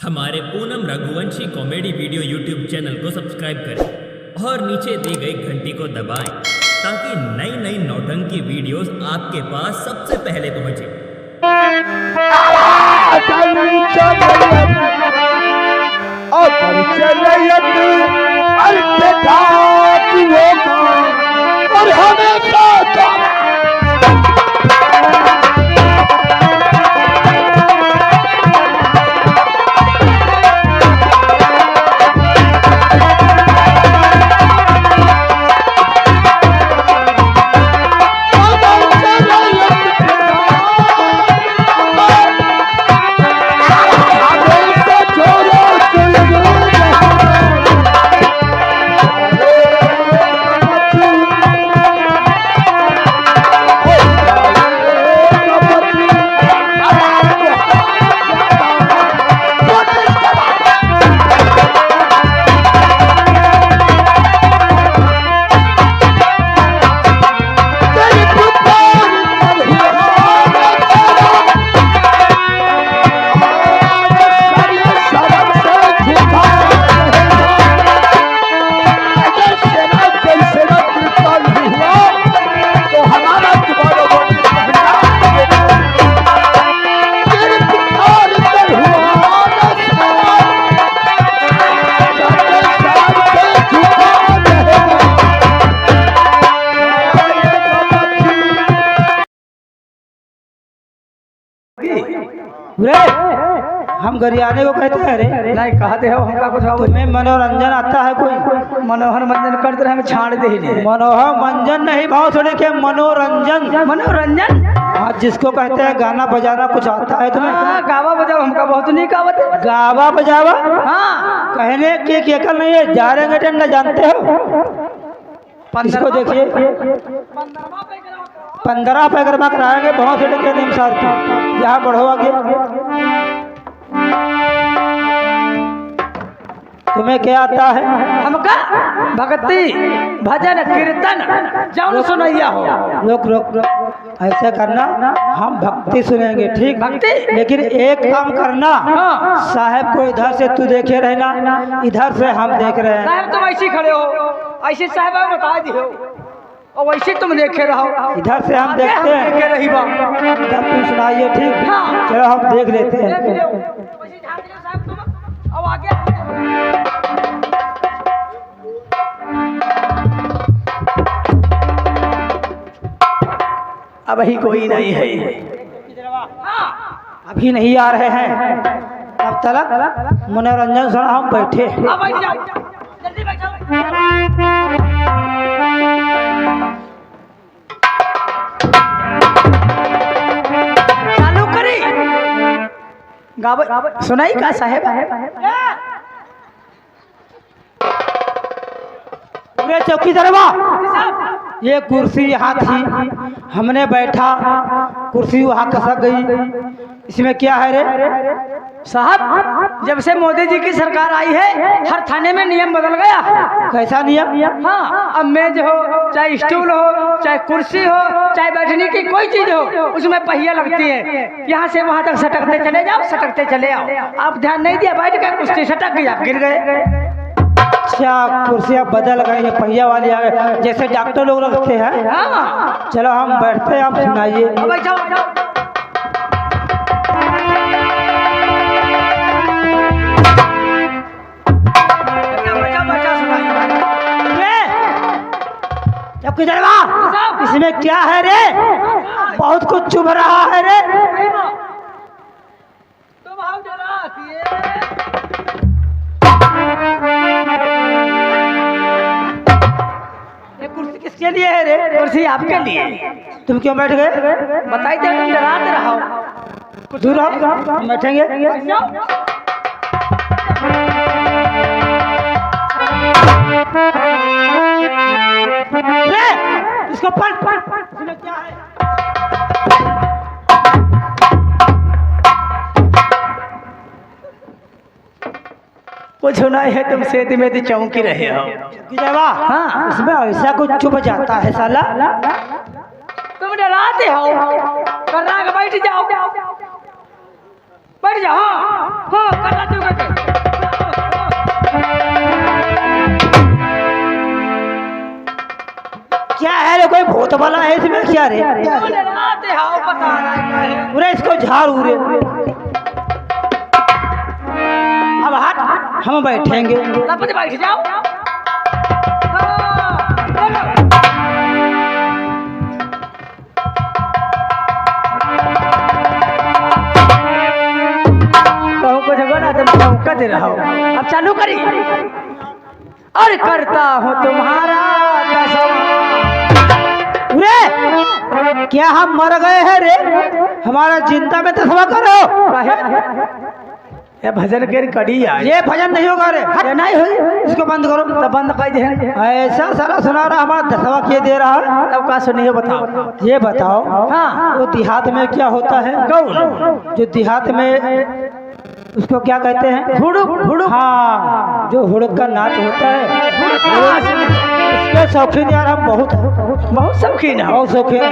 हमारे Poonam Raghuvanshi comedy video YouTube channel को subscribe करें और नीचे दी गई घंटी को दबाएं ताकि नई नई नौटंकी वीडियोस आपके पास सबसे पहले पहुंचे। और हमेशा हम गरियाने को कहते हैं रे। नहीं कहते हो हमका कुछ तुम्हें मनोरंजन आता है कोई? मनोहर मंजन करते रहे, हम छाड़ दे ही मनोहर मंजन नहीं, भाव सुने के मनोरंजन। मनोरंजन हाँ, जिसको कहते हैं गाना बजाना कुछ आता है तुम्हें? गावा बजाओ हमका बहुत नहीं गावत है। गावा बजावा हाँ कहने की केकल नहीं है, जा रहे बेटे न जानते हो। इसको देखिए 15 पैगरमा कराएंगे बहुत से के निमसार की। यहाँ बढ़ो आगे। तुम्हें क्या आता है? हमका भक्ति भजन कीर्तन जौन सुनैया हो। रुक रुक रुक, ऐसे करना, हम भक्ति सुनेंगे ठीक भक्ति। लेकिन एक काम करना, साहब को इधर से तू देखे रहना, इधर से हम देख रहे हैं। साहब तुम ऐसे खड़े हो, ऐसे साहब बता दियो और वैसे तुम देखे रहो। इधर से हम देखते हैं, देखे रही बा इधर तुम सुनाइए ठीक। हाँ। चलो हम देख लेते देख हैं। लियो। वैसे झाड़ दियो साहब तुम, अब आगे अब ही कोई नहीं है। अभी नहीं आ रहे हैं, अब तक मनोरंजन सुना हम बैठे। अब बैठ जाओ, जल्दी बैठो। चालू करी गावे सुनाई का साहेब। पूरे चौकीदारवा, ये कुर्सी यहाँ थी, हमने बैठा, कुर्सी वहाँ खसक गई। इसमें क्या है रे? साहब जब से मोदी जी की सरकार आई है, हर थाने में नियम बदल गया। कैसा नियम? हाँ, अब मेज हो, चाहे स्टूल हो, चाहे कुर्सी हो, चाहे बैठने की कोई चीज हो, उसमें पहिया लगती है। यहाँ से वहाँ तक सटकते चले जाओ, सटकते चले आओ। आप ध्यान नहीं दिया, बैठ गए, कुश्ती सटक गई, आप गिर गए। अच्छा, कुर्सियाँ बदल गई है, पहिया वाली आ गई, जैसे डॉक्टर लोग रखते हैं। हाँ, चलो हम बैठते हैं, आप सुनाइए। अब बैठो, बैठो। चौकीदारवा, इसमें क्या है रे? बहुत कुछ चुभ रहा है रे। ये कुर्सी किसके लिए है रे? कुर्सी आपके लिए। तुम क्यों बैठ गए? बताई दे, तुम डराते रहो। दूर रहो, हम बैठेंगे। रे, इसको पलट। इसमें क्या है? कुछ नहीं है, तुम सेती में चौंकी रहे हो। हाँ, इसमें ऐसा कुछ चुभ जाता है साला। तुम डराते हो। कर्रा के बैठ जाओ, बैठ जाओ। हाँ हाँ, कर्रा मतवाला है इसमें क्या रे? आते हाउ बता रहा है। पूरे इसको झाड़ू रे। अब हट, हम बैठेंगे। लपट बैठ जाओ। कहूँ को झगड़ा तुम चौका दे रहा हो। अब चालू करी। और करता हूँ तुम्हारा कसम। रे क्या हम मर गए हैं रे? हमारा जिंदा में तस्वा करो। ये भजन के कड़ी है। ये भजन नहीं होगा रे। हट, ये नहीं हुई। इसको बंद करो। तब बंद कर दे। ऐसा सारा सुना रहा हमारा दसवा किए दे रहा है। तब का सुनिए बताओ। ये बताओ, हाँ। वो देहात में क्या होता है? कौन? जो देहात में उसको क्या कहते हैं? हुड़ुक हुड़ुक। हाँ, जो हुड़क का नाच होता है उसके शौकीन यार हम बहुत बहुत शौकीन है। बहुत शौकीन है।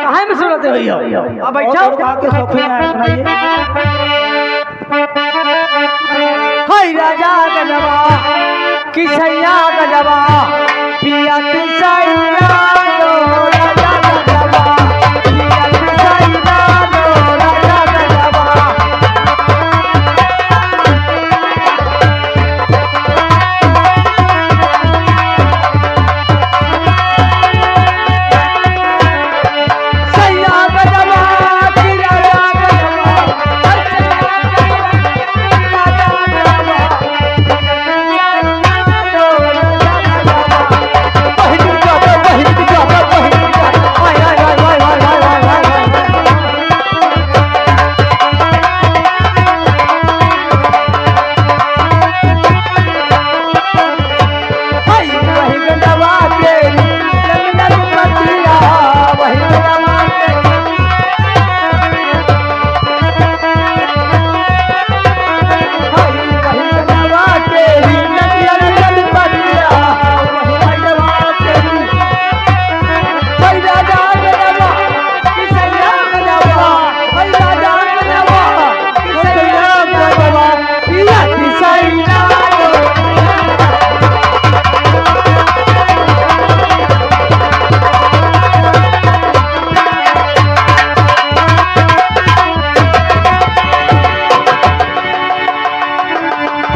कहाँ में सुनते हो? अब बैठो। के शौकीन है, सुनाइए। हाय राजा गजबा किसैया गजबा पिया किसैया लो राजा गजबा पिया किसैया लो राजा गजबा। सैया गजबा कि राजा गजबा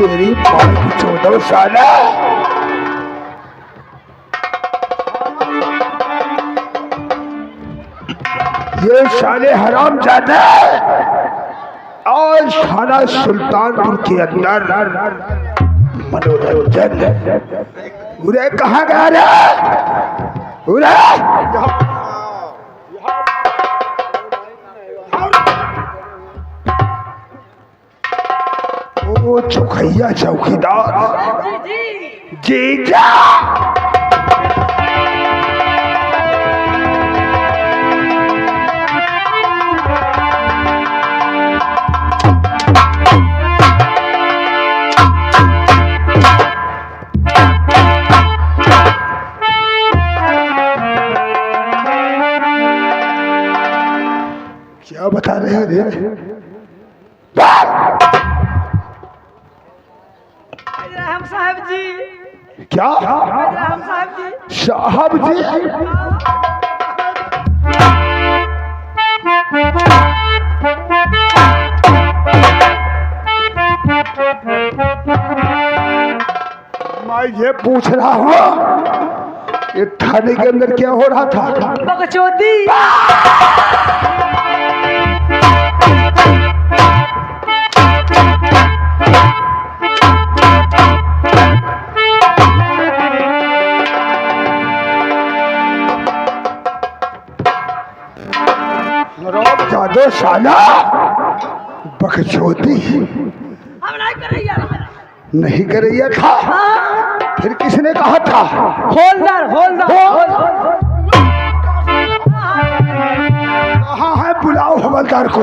तेरी माँ की 14 साल ये साले हराम जाते आज थाना सुल्तानपुर के अंदर मनोरंजन उरे कहाँ गया रे? उरे वो चौखैया चौकीदार जीजा क्या बता रहे हैं रे? राम साहब जी। क्या राम साहब जी। साहब जी? मैं ये पूछ रहा हूँ ये थाने के अंदर क्या हो रहा था? बकचोदी। जादो साला बकचोदी हम नहीं कर रही यार। नहीं करैया था। फिर किसने कहा था? Holder holder. कहाँ है? बुलाओ हवलदार को।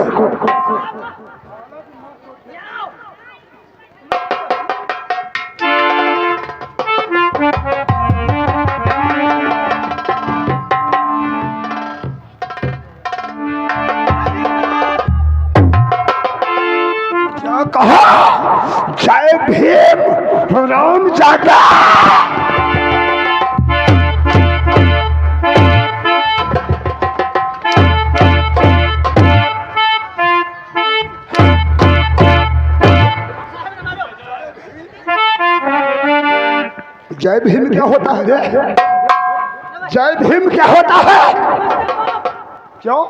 क्या कहा? जय भीम राम जागा। जय भीम क्या होता है रे? जय भीम क्या होता है? क्यों?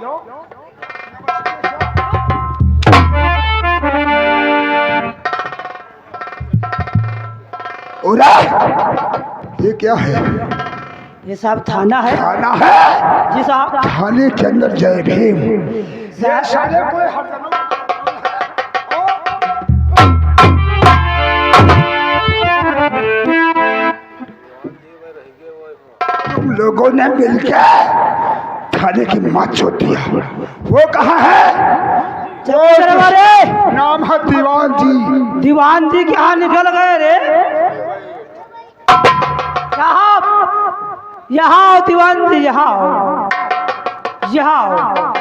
उरा, ये क्या है? ये साहब थाना है। थाना है? जी साहब। थाने के अंदर जय भीम। ये साले कोई तुम लोगों ने मिलकर थाने की माँ छोड़ दिया। वो कहाँ है? नाम है दीवान जी। दीवान जी कहाँ निकल गए रे? साहब यहाँ आओ दीवान जी, यहाँ आओ, यहाँ आओ।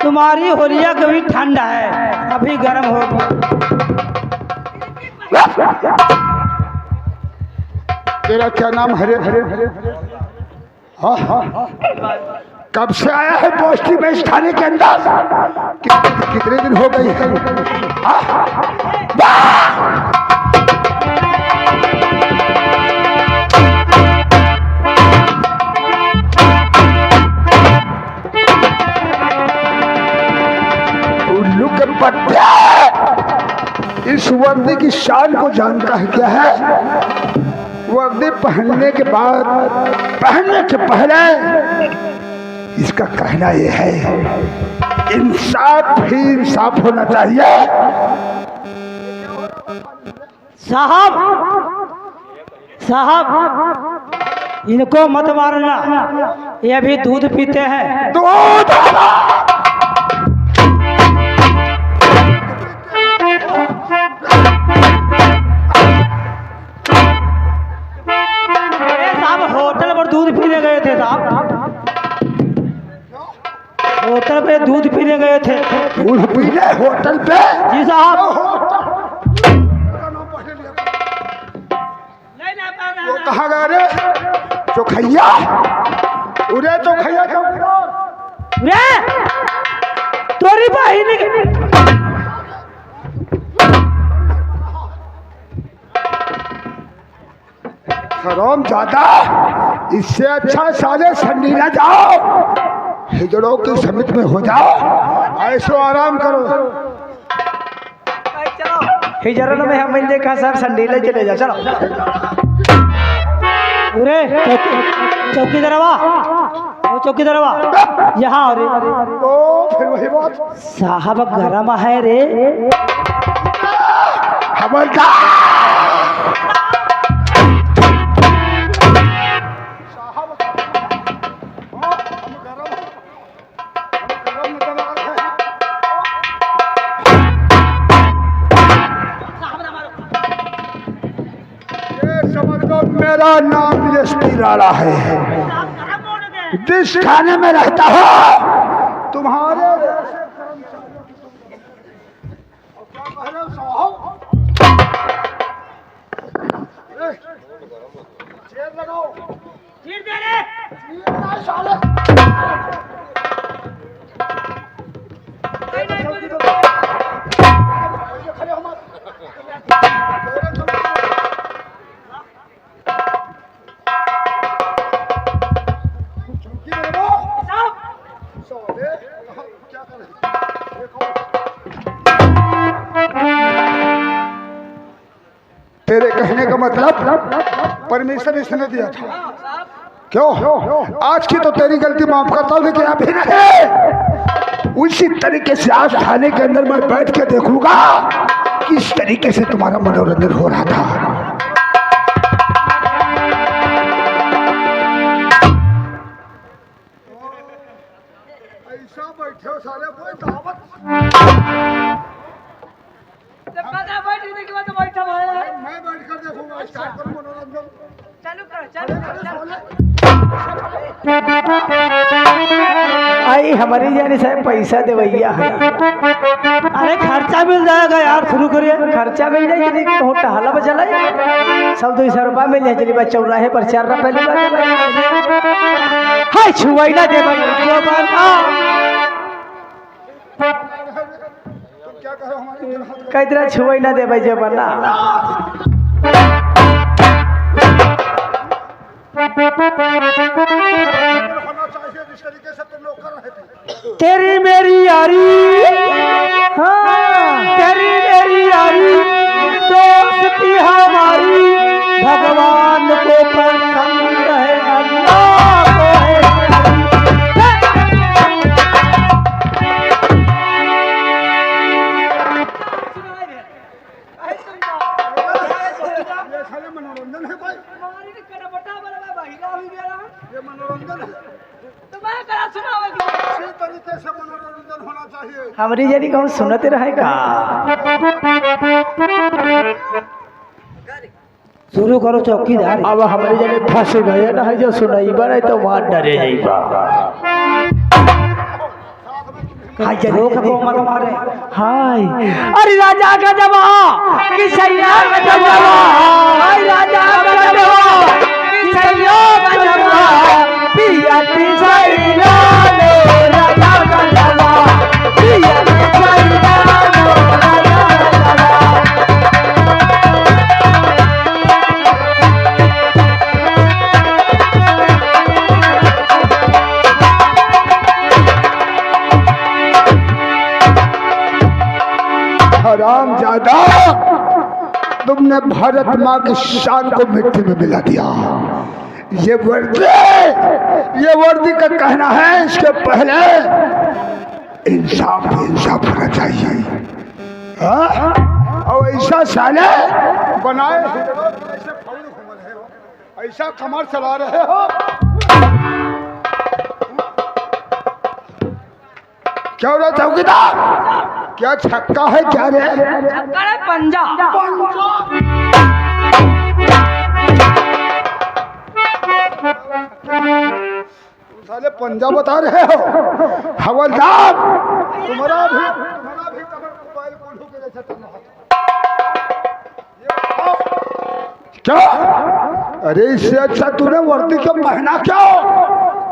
तुम्हारी होलिया कभी ठंडा है, अभी गर्म होगी। तेरा क्या नाम? हरे हरे हरे। हाँ हाँ। कब से आया है पोस्टी में इस थाने के अंदर? कितने दिन हो गए हैं? उल्लू के पट्टे इस वर्दी की शान को जानता है क्या है? वर्दी पहनने के बाद, पहनने से पहले इसका कहना यह है, इंसाफ ही इंसाफ होना चाहिए। साहब साहब इनको मत मारना, ये अभी दूध पीते हैं। दूध होटल पर दूध पीने गए थे साहब, होटल पे दूध पीने गए थे। दूध पीने होटल पे? जी साहब। वो कहाँ गए रे? चौखैया? उरे चौखैया रे तोरी बहिनी हराम ज्यादा, इससे अच्छा साले संडीला जाओ, हिजड़ों की समित में हो जाओ, ऐसो आराम करो। हिजरन में हम मिल कहा सर संडीले चले जा। चलो अरे चौकीदारवा, वो चौकीदारवा यहाँ रे। तो फिर वही बात, साहब गरम है रे। खबरदार। मेरा नाम एसपी राणा है। जिस थाने में रहता हो तुम्हारे तेरे कहने का मतलब परमिशन इसने दिया था। क्यों? आज की तो तेरी गलती माफ करता हूँ, लेकिन अभी नहीं। उसी तरीके से आज थाने के अंदर मैं बैठ के देखूंगा किस तरीके से तुम्हारा मनोरंजन हो रहा था। ऐसा बैठे हो सारे, कोई दावत मैं बैठ कर देखूंगा। स्टार्ट करो मनोरंजन, चालू करो, चालू करो। आई हमारी जानी साहब पैसा दे भैया है। अरे खर्चा मिल जाएगा यार, शुरू करिए। खर्चा मिल जाए चलिए, बहुत टहला बचला सब 200 रुपया मिल जाए चलिए। चौराहे पर 4 रुपये हाय छुआई ना दे भाई जो बात तुम क्या कहो हमारे कई तरह छुआई ना दे भाई जो बना। होना चाहिए जिस तरीके से तुम लोग कर रहे थे। तेरी मेरी यारी, हाँ तेरी मेरी यारी, दोस्ती हमारी भगवान को पसंद है, अल्लाह को है ये साले मनोरंजन है कोई? ये मनोरंजन है। इसी तरीके से मनोरंजन होना चाहिए। हमारी जनी कहूँ सुनते रहे का। शुरू करो चौकीदार। अब हमारी जने फंस गए ना है जो सुनाई बा तो वहाँ डरे जाइबा। हाय रोक को मत मारे। हाय अरे राजा का जवा कि सैया का जवा, हाय राजा का जवा कि सैया का जवा, पिया की सैया लो राजा का जवा, पिया की सैया लो राजा का जवा। हरामजादा, तुमने भारत माँ की शान को मिट्टी में मिला दिया। ये वर्दी का कहना है इसके पहले इंसाफ होना चाहिए। हाँ? और ऐसा साले बनाए हिजड़ों की ऐसे फौज घूम रहे हो, ऐसा कमर चला रहे हो। क्या हो रहा चौकीदार? क्या छक्का है क्या रे? पंजा साले पंजा बता रहे हो? हवलदार, तुम्हारा भी कमर मोबाइल कोल्हू के जैसा चल रहा था। ये बताओ, क्या? अरे इससे अच्छा तूने वर्दी क्यों पहना? क्यों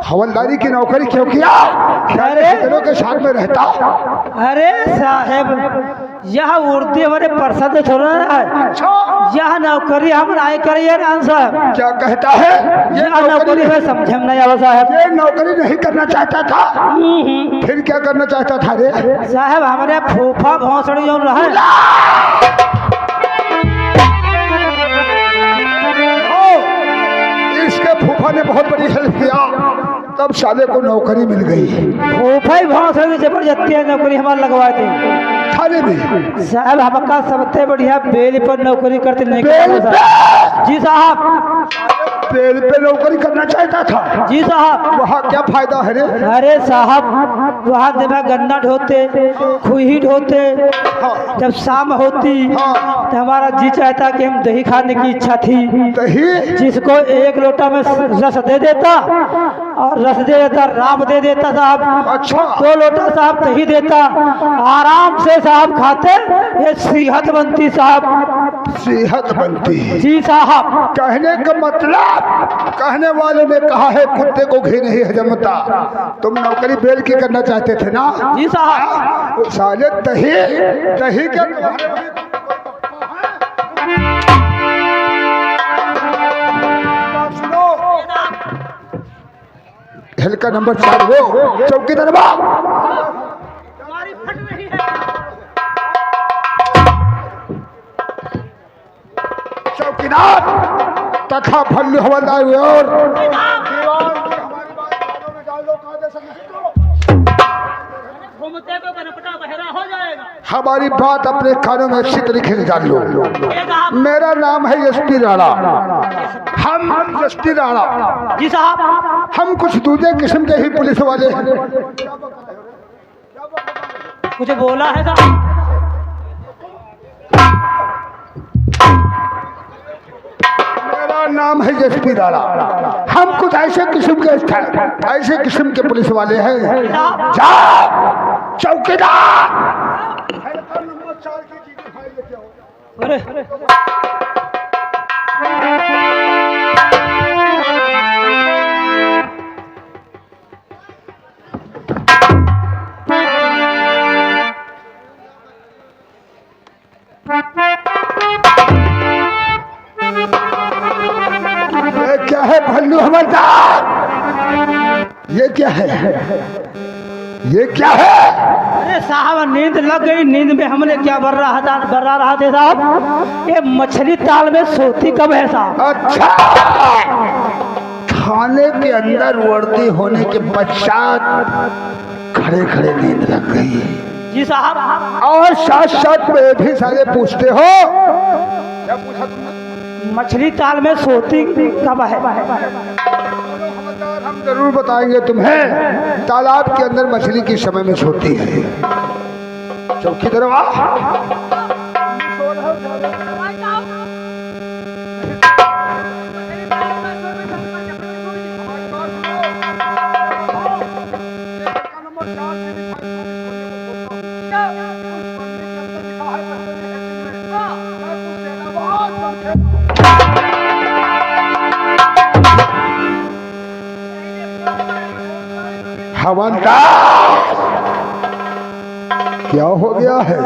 हवलदारी की नौकरी क्यों किया? अरे के साथ में रहता। अरे साहेब यह उड़ती हमारे प्रसाद थोड़ा है, यह नौकरी हम नहीं करिए ना साहब। क्या कहता है? यह नौकरी में समझे नहीं आवा साहब। ये नौकरी नहीं करना चाहता था, फिर क्या करना चाहता था रे? साहब हमारे फूफा भौसड़ी जो रहे, इसके फूफा ने बहुत बड़ी हेल्प किया, तब साले को नौकरी मिल गई। फूफा ही भौसड़ी जबरदस्ती नौकरी हमारे लगवाए थे थाने में। साहब हमका सबसे बढ़िया बेल पर नौकरी करते नहीं बेल पे? जी साहब, बेल पे नौकरी करना चाहता था? जी साहब। वहाँ क्या फायदा है रे? अरे साहब वहाँ जब गन्ना ढोते, खुही ढोते, जब शाम होती तो हमारा जी चाहता कि हम दही खाने की इच्छा थी। दही? जिसको एक लोटा में रस दे देता और रस दे देता, राम दे देता साहब। अच्छा। 2 लोटा साहब दही देता, आराम से साहब खाते, ये सेहत बनती साहब। सेहत बनती है? जी साहब। कहने का मतलब, कहने वाले ने कहा है कुत्ते को घी नहीं हजमता। तुम नौकरी बेल की करना चाहते थे ना? जी साहब। साले दही दही के तुम्हारे भाई सुनो, हल्का नंबर 4 वो चौकीदार बाब, चौकीदार तथा भल्लू हवलदार और दीवार की हमारी बात कानों में डाल दो, कायदे से नहीं दो। हमारी बात अपने कानों में अच्छी तरीके से डाल लो। मेरा नाम है एसपी राणा। हम एसपी राणा जी साहब। हम कुछ दूसरे किस्म के ही पुलिस वाले हैं। कुछ बोला है साहब? मेरा नाम है एसपी राणा। हम कुछ ऐसे किस्म के पुलिस वाले हैं। जा चौकीदार, नंबर 4 की चीजें फाइल लेके आओ। अरे ये क्या है भल्लू हवलदार? ये क्या है? ये क्या है? अरे साहब नींद लग गई, नींद में हमने क्या बर्रा रहा थे साहब। ये मछली ताल में सोती कब है साहब? अच्छा, थाने के अंदर वर्दी होने के पश्चात खड़े खड़े नींद लग गई। जी साहब। और साथ साथ में भी सारे पूछते हो, क्या पूछा तुमने? मछली ताल में सोती कब है? हम जरूर बताएंगे तुम्हें। तालाब के अंदर मछली किस समय में सोती है। चौकी दरवा हवलदार, क्या हो गया है?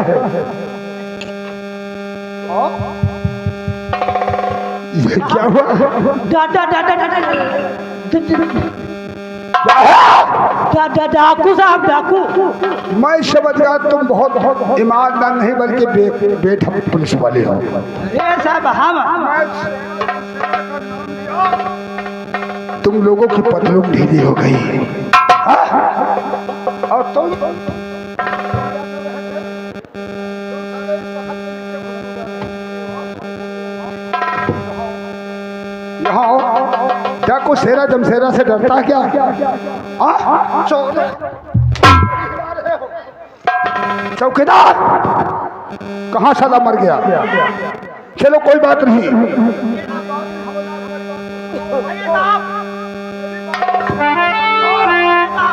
ये क्या हुआ? डाकू साहब, डाकू। मैं समझ गया तुम बहुत ईमानदार नहीं बल्कि बेटा पुलिस वाले हो। अरे साहब हम तुम लोगों की पतलून ढीली हो गई। और तुम यहाँ डाकू शेरा जमशेरा से डरता क्या? चौकीदार कहाँ साला मर गया? चलो कोई बात नहीं।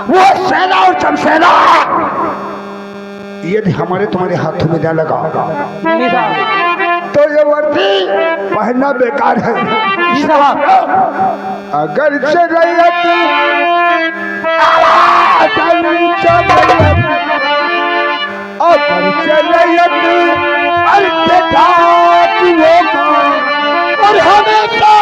वो सेना और जमशेरा यदि हमारे तुम्हारे हाथों में न लगा तो ये वर्दी पहनना बेकार है। अगर और हमेशा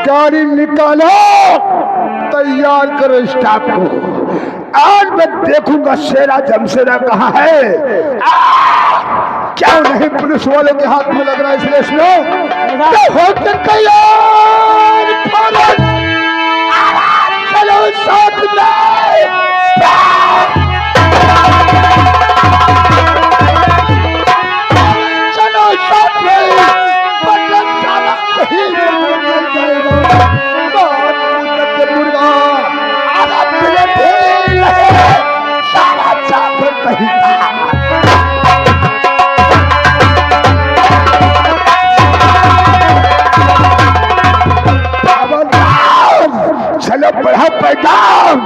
गाड़ी निकालो, तैयार करो स्टाफ को। आज मैं देखूंगा शेरा जमशेरा कहाँ है। क्या नहीं पुलिस वालों के हाथ में लग रहा है इसलिए सुनो। होकर तैयार, चलो साथ में। चलो साथ में, मतलब साला कहीं चलो बढ़ा पैदाम।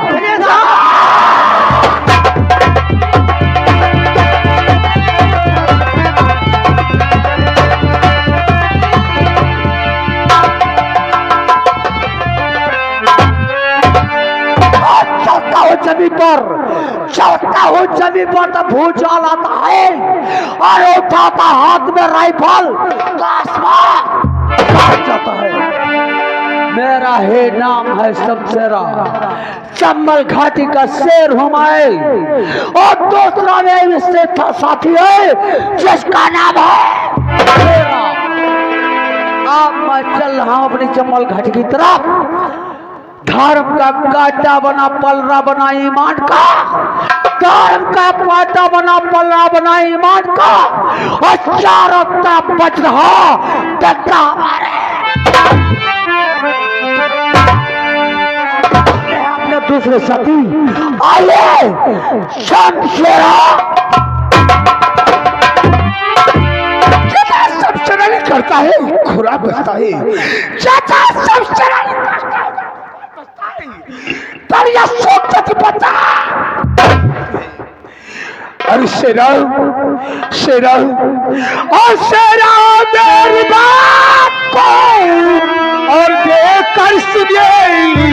पर चलता हूँ जमीन पर तो भूचाल आता है और उठाता हाथ में राइफल तो आसमान काट जाता है। मेरा है नाम है शमशेरा, चंबल घाटी का शेर हूँ मैं, और दूसरा मेरे से साथी है जिसका नाम है शेरा। अब मैं चल रहा हूँ अपनी चंबल घाटी की तरफ। धर्म का कांटा बना पलरा बना ईमान का, धर्म का कांटा बना पलरा बना ईमान का, और चारों तरफ बच रहा डंडा हमारे। अपने दूसरे साथी आइए शमशेरा। शमशेरा नहीं करता है, खुरा बसता है। चाचा शमशेरा नहीं करता है, पर यह सोचता कि बता। अरे शेरा, शेरा, और शेरा मेरी बात को और देखकर सुनिए।